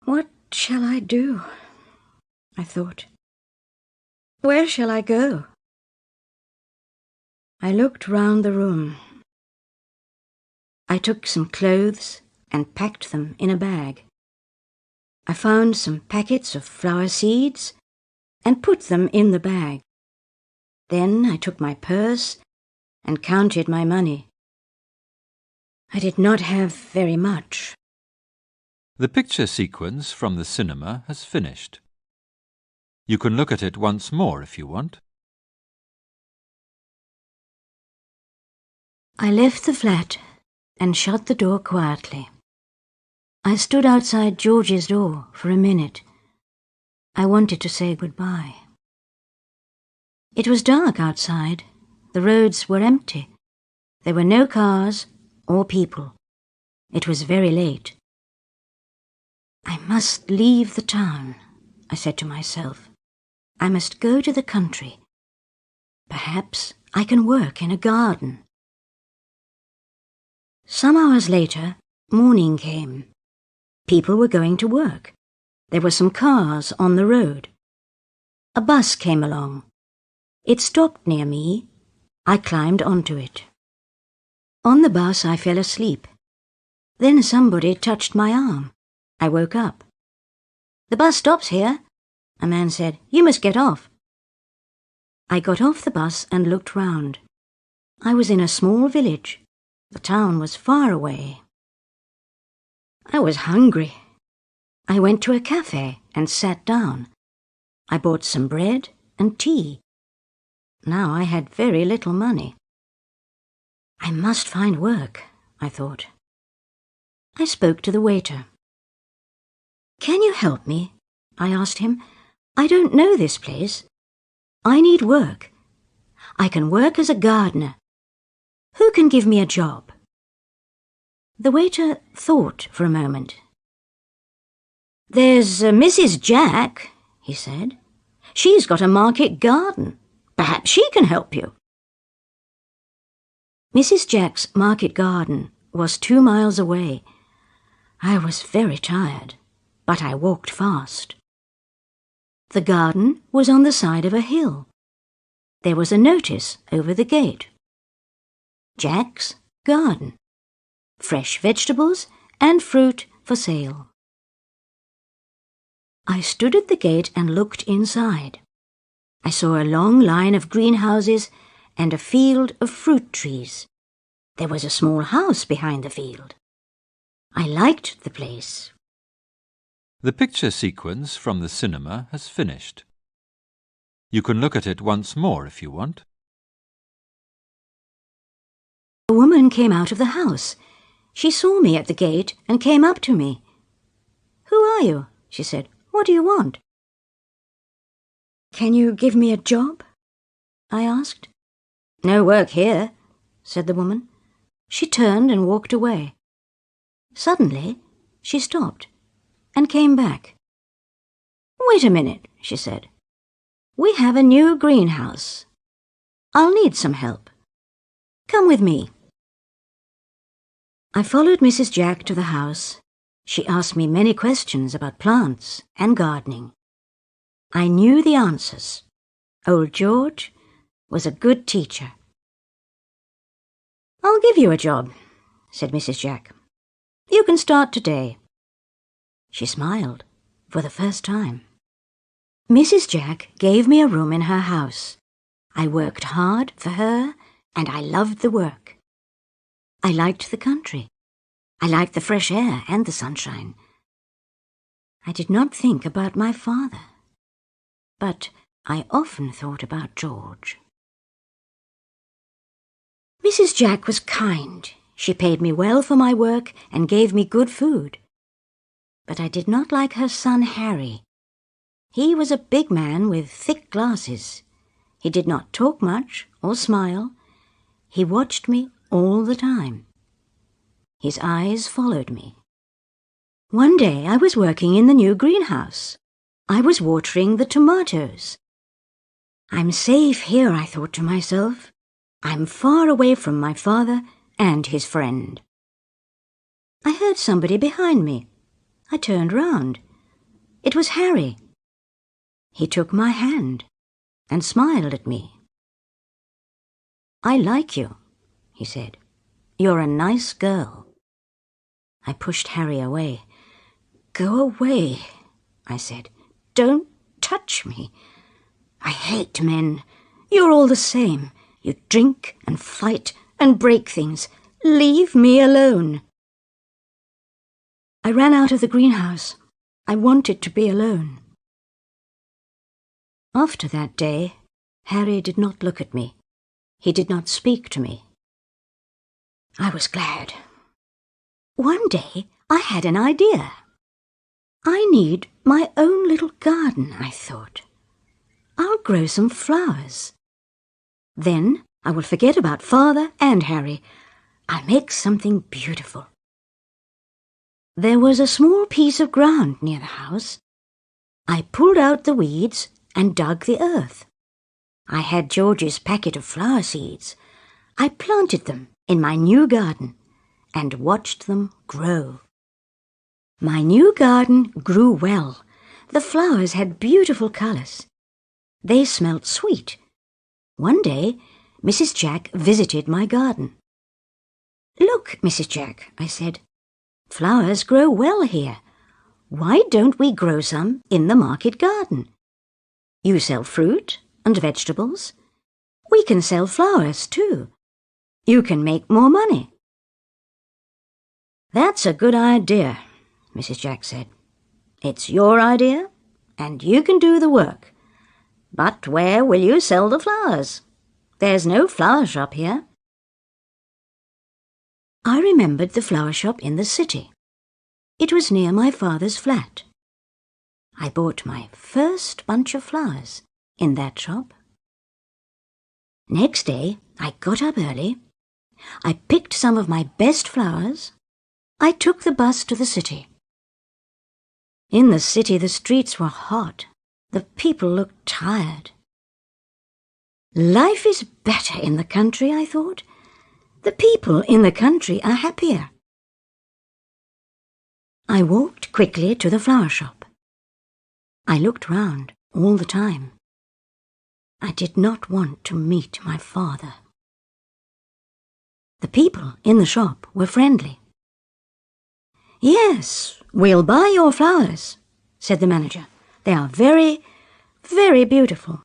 What shall I do? I thought. Where shall I go? I looked round the room. I took some clothes and packed them in a bag. I found some packets of flower seeds and put them in the bag. Then I took my purse and counted my money. I did not have very much. The picture sequence from the cinema has finished. You can look at it once more if you want. I left the flat and shut the door quietly. I stood outside George's door for a minute. I wanted to say goodbye. It was dark outside. The roads were empty. There were no cars or people. It was very late. I must leave the town, I said to myself. I must go to the country. Perhaps I can work in a garden. Some hours later, morning came. People were going to work. There were some cars on the road. A bus came along. It stopped near me. I climbed onto it. On the bus, I fell asleep. Then somebody touched my arm. I woke up. "The bus stops here," a man said. "You must get off." I got off the bus and looked round. I was in a small village. The town was far away. I was hungry. I went to a cafe and sat down. I bought some bread and tea. Now I had very little money. I must find work, I thought. I spoke to the waiter. "Can you help me?" I asked him. "I don't know this place. I need work. I can work as a gardener. Who can give me a job?" The waiter thought for a moment. "There's Mrs. Jack," he said. "She's got a market garden. Perhaps she can help you." Mrs. Jack's market garden was 2 miles away. I was very tired, but I walked fast. The garden was on the side of a hill. There was a notice over the gate. Jack's garden. Fresh vegetables and fruit for sale. I stood at the gate and looked inside. I saw a long line of greenhouses and a field of fruit trees. There was a small house behind the field. I liked the place. The picture sequence from the cinema has finished. You can look at it once more if you want. A woman came out of the house. She saw me at the gate and came up to me. "Who are you?" she said. "What do you want?" "Can you give me a job?" I asked. "No work here," said the woman. She turned and walked away. Suddenly, she stopped and came back. "Wait a minute," she said. "We have a new greenhouse. I'll need some help. Come with me." I followed Mrs. Jack to the house. She asked me many questions about plants and gardening. I knew the answers. Old George was a good teacher. "I'll give you a job," said Mrs. Jack. "You can start today." She smiled for the first time. Mrs. Jack gave me a room in her house. I worked hard for her, and I loved the work. I liked the country. I liked the fresh air and the sunshine. I did not think about my father, but I often thought about George. Mrs. Jack was kind. She paid me well for my work and gave me good food. But I did not like her son Harry. He was a big man with thick glasses. He did not talk much or smile. He watched me all the time. His eyes followed me. One day I was working in the new greenhouse. I was watering the tomatoes. "I'm safe here," I thought to myself. "I'm far away from my father and his friend." I heard somebody behind me. I turned round. It was Harry. He took my hand and smiled at me. "I like you," he said. "You're a nice girl." I pushed Harry away. "Go away," I said. "Don't touch me. I hate men. You're all the same. You drink and fight and break things. Leave me alone." I ran out of the greenhouse. I wanted to be alone. After that day, Harry did not look at me. He did not speak to me. I was glad. One day I had an idea. I need my own little garden, I thought. I'll grow some flowers. Then I will forget about Father and Harry. I'll make something beautiful. There was a small piece of ground near the house. I pulled out the weeds and dug the earth. I had George's packet of flower seeds. I planted them in my new garden and watched them grow. My new garden grew well. The flowers had beautiful colours. They smelt sweet. One day, Mrs. Jack visited my garden. "Look, Mrs. Jack," I said. "Flowers grow well here. Why don't we grow some in the market garden? You sell fruit and vegetables. We can sell flowers too. You can make more money." "That's a good idea," Mrs. Jack said. "It's your idea, and you can do the work. But where will you sell the flowers? There's no flower shop here." I remembered the flower shop in the city. It was near my father's flat. I bought my first bunch of flowers in that shop. Next day, I got up early. I picked some of my best flowers. I took the bus to the city. In the city, the streets were hot. The people looked tired. Life is better in the country, I thought. The people in the country are happier. I walked quickly to the flower shop. I looked round all the time. I did not want to meet my father. The people in the shop were friendly. "Yes, we'll buy your flowers," said the manager. "They are very, very beautiful."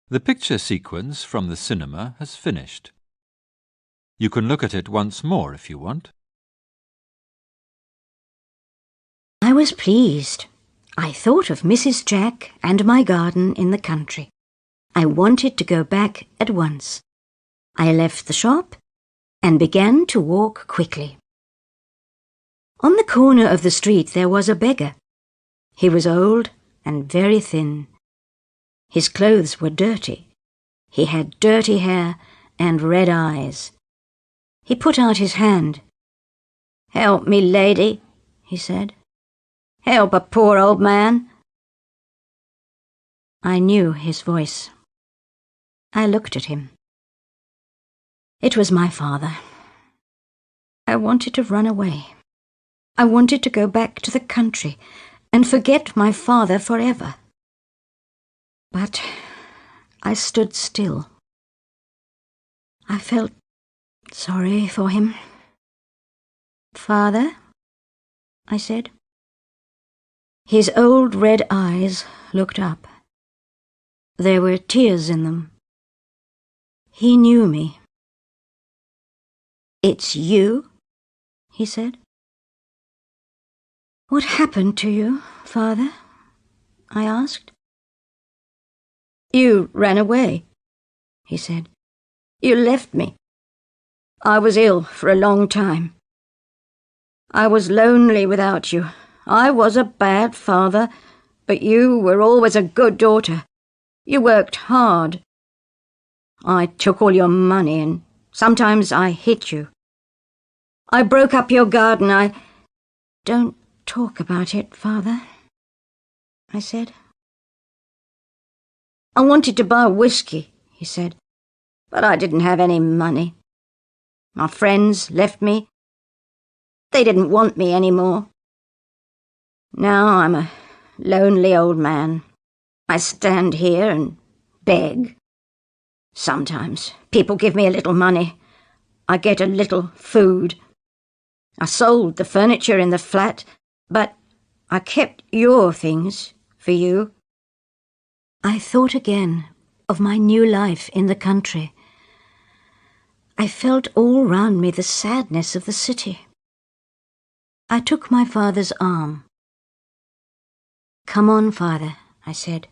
The picture sequence from the cinema has finished. You can look at it once more if you want. I was pleased. I thought of Mrs. Jack and my garden in the country. I wanted to go back at once. I left the shop and began to walk quickly. On the corner of the street there was a beggar. He was old and very thin. His clothes were dirty. He had dirty hair and red eyes. He put out his hand. "Help me, lady," he said. "Help a poor old man." I knew his voice. I looked at him. It was my father. I wanted to run away. I wanted to go back to the country and forget my father forever. But I stood still. I felt sorry for him. "Father," I said. His old red eyes looked up. There were tears in them. He knew me. "It's you?" he said. "What happened to you, Father?" I asked. "You ran away," he said. "You left me. I was ill for a long time. I was lonely without you. I was a bad father, but you were always a good daughter. You worked hard. I took all your money and sometimes I hit you. I broke up your garden. Don't talk about it, Father," I said. "I wanted to buy whiskey," he said, "but I didn't have any money. My friends left me. They didn't want me anymore. Now I'm a lonely old man. I stand here and beg. Sometimes people give me a little money. I get a little food. I sold the furniture in the flat, but I kept your things for you. I thought again of my new life in the country. I felt all round me the sadness of the city. I took my father's arm. "Come on, father," I said.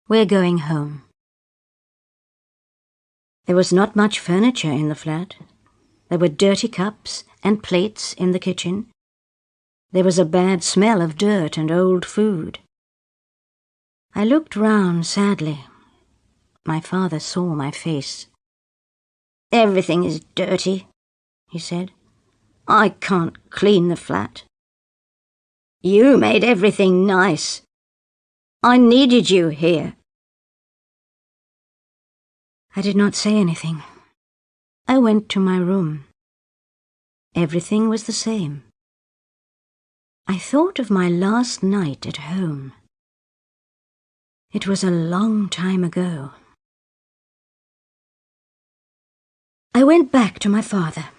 "We're going home." There was not much furniture in the flat. There were dirty cups and plates in the kitchen. There was a bad smell of dirt and old food. I looked round sadly. My father saw my face. "Everything is dirty," he said. "I can't clean the flat. You made everything nice. I needed you here." I did not say anything. I went to my room. Everything was the same. I thought of my last night at home. It was a long time ago. I went back to my father.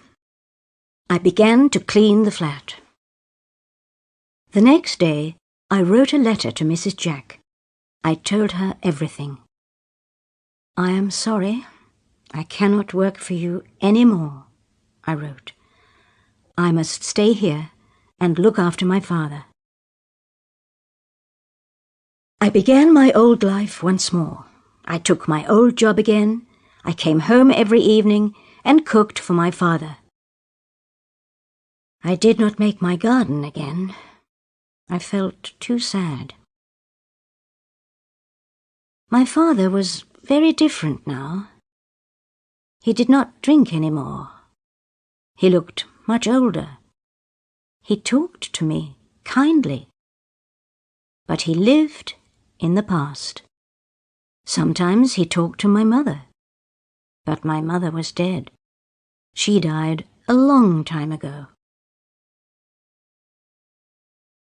I began to clean the flat. The next day, I wrote a letter to Mrs. Jack. I told her everything. "I am sorry. I cannot work for you any more," I wrote. "I must stay here and look after my father." I began my old life once more. I took my old job again. I came home every evening and cooked for my father. I did not make my garden again. I felt too sad. My father was very different now. He did not drink any more. He looked much older. He talked to me kindly. But he lived in the past. Sometimes he talked to my mother. But my mother was dead. She died a long time ago.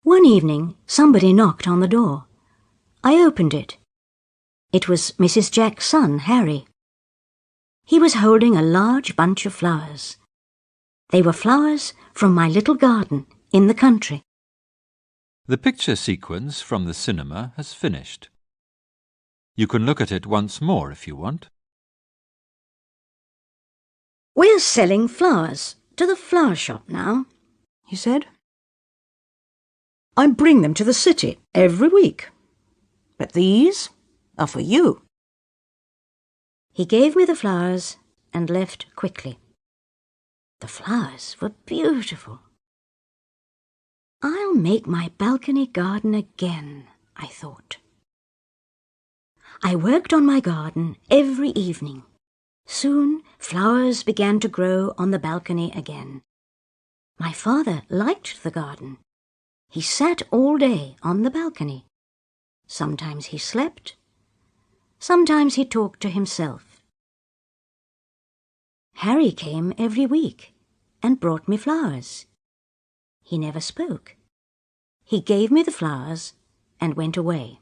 One evening, somebody knocked on the door. I opened it. It was Mrs. Jack's son, Harry. He was holding a large bunch of flowers. They were flowers from my little garden in the country. The picture sequence from the cinema has finished. You can look at it once more if you want. "We're selling flowers to the flower shop now," he said. "I bring them to the city every week. But these are for you." He gave me the flowers and left quickly. The flowers were beautiful. "I'll make my balcony garden again," I thought. I worked on my garden every evening. Soon flowers began to grow on the balcony again. My father liked the garden. He sat all day on the balcony. Sometimes he slept. Sometimes he talked to himself. Harry came every week and brought me flowers. He never spoke. He gave me the flowers and went away.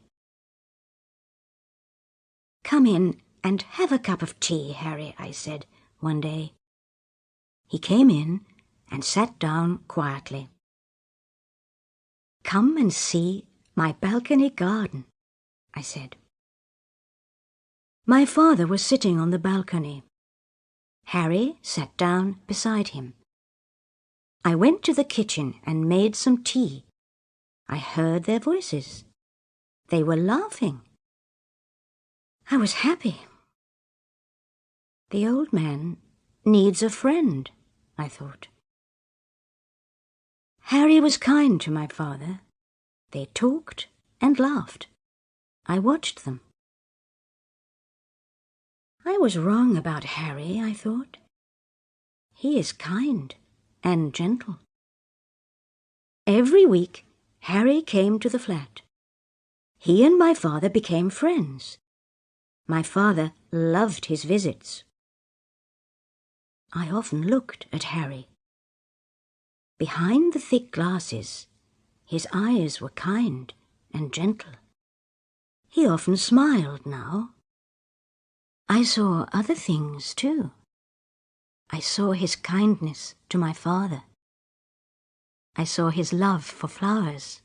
"Come in and have a cup of tea, Harry," I said one day. He came in and sat down quietly. "Come and see my balcony garden," I said. My father was sitting on the balcony. Harry sat down beside him. I went to the kitchen and made some tea. I heard their voices. They were laughing. I was happy. The old man needs a friend, I thought. Harry was kind to my father. They talked and laughed. I watched them. I was wrong about Harry, I thought. He is kind and gentle. Every week, Harry came to the flat. He and my father became friends. My father loved his visits. I often looked at Harry. Behind the thick glasses, his eyes were kind and gentle. He often smiled now. I saw other things too. I saw his kindness to my father. I saw his love for flowers.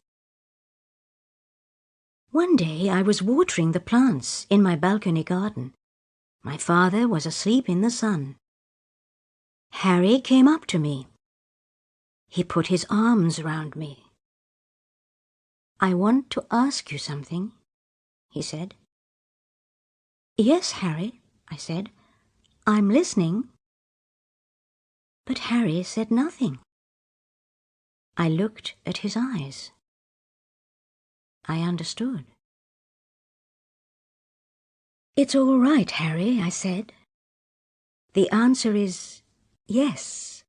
One day I was watering the plants in my balcony garden. My father was asleep in the sun. Harry came up to me. He put his arms round me. "I want to ask you something," he said. "Yes, Harry," I said. "I'm listening." But Harry said nothing. I looked at his eyes. I understood. "It's all right, Harry," I said. "The answer is yes."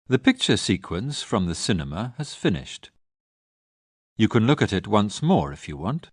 The picture sequence from the cinema has finished. You can look at it once more if you want.